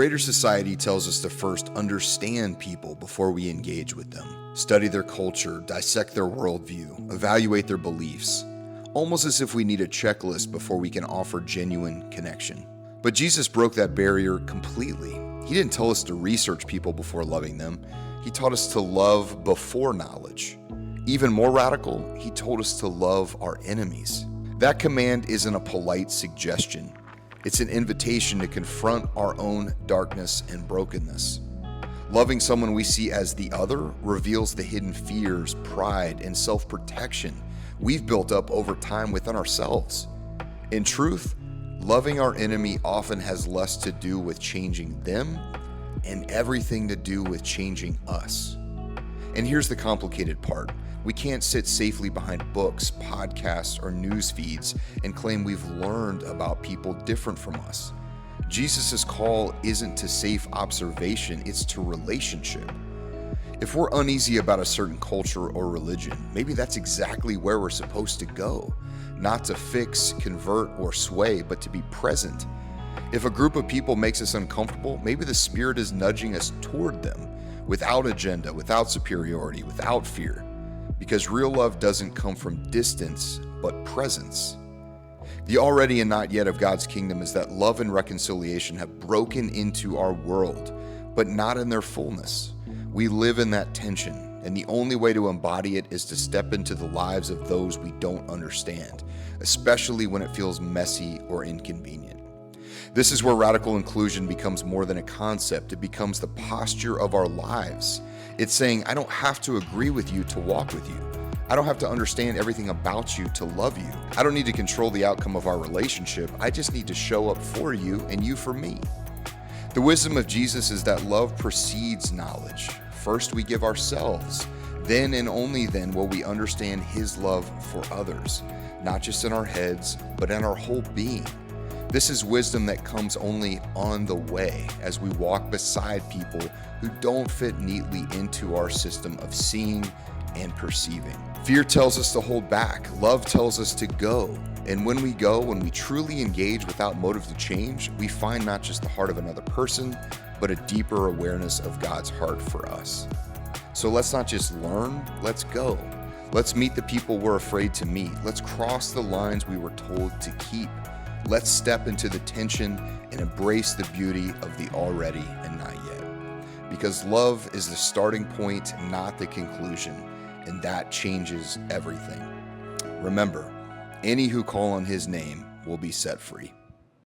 Greater society tells us to first understand people before we engage with them. Study their culture, dissect their worldview, evaluate their beliefs, almost as if we need a checklist before we can offer genuine connection. But Jesus broke that barrier completely. He didn't tell us to research people before loving them. He taught us to love before knowledge. Even more radical, he told us to love our enemies. That command isn't a polite suggestion. It's an invitation to confront our own darkness and brokenness. Loving someone we see as the other reveals the hidden fears, pride, and self-protection we've built up over time within ourselves. In truth, loving our enemy often has less to do with changing them and everything to do with changing us. And here's the complicated part. We can't sit safely behind books, podcasts, or news feeds and claim we've learned about people different from us. Jesus' call isn't to safe observation, it's to relationship. If we're uneasy about a certain culture or religion, maybe that's exactly where we're supposed to go. Not to fix, convert, or sway, but to be present. If a group of people makes us uncomfortable, maybe the Spirit is nudging us toward them, without agenda, without superiority, without fear. Because real love doesn't come from distance, but presence. The already and not yet of God's kingdom is that love and reconciliation have broken into our world, but not in their fullness. We live in that tension, and the only way to embody it is to step into the lives of those we don't understand, especially when it feels messy or inconvenient. This is where radical inclusion becomes more than a concept. It becomes the posture of our lives. It's saying, I don't have to agree with you to walk with you. I don't have to understand everything about you to love you. I don't need to control the outcome of our relationship. I just need to show up for you and you for me. The wisdom of Jesus is that love precedes knowledge. First, we give ourselves. Then and only then will we understand His love for others, not just in our heads, but in our whole being. This is wisdom that comes only on the way as we walk beside people who don't fit neatly into our system of seeing and perceiving. Fear tells us to hold back. Love tells us to go. And when we go, when we truly engage without motive to change, we find not just the heart of another person, but a deeper awareness of God's heart for us. So let's not just learn, let's go. Let's meet the people we're afraid to meet. Let's cross the lines we were told to keep. Let's step into the tension and embrace the beauty of the already and not yet. Because love is the starting point, not the conclusion, and that changes everything. Remember, any who call on His name will be set free.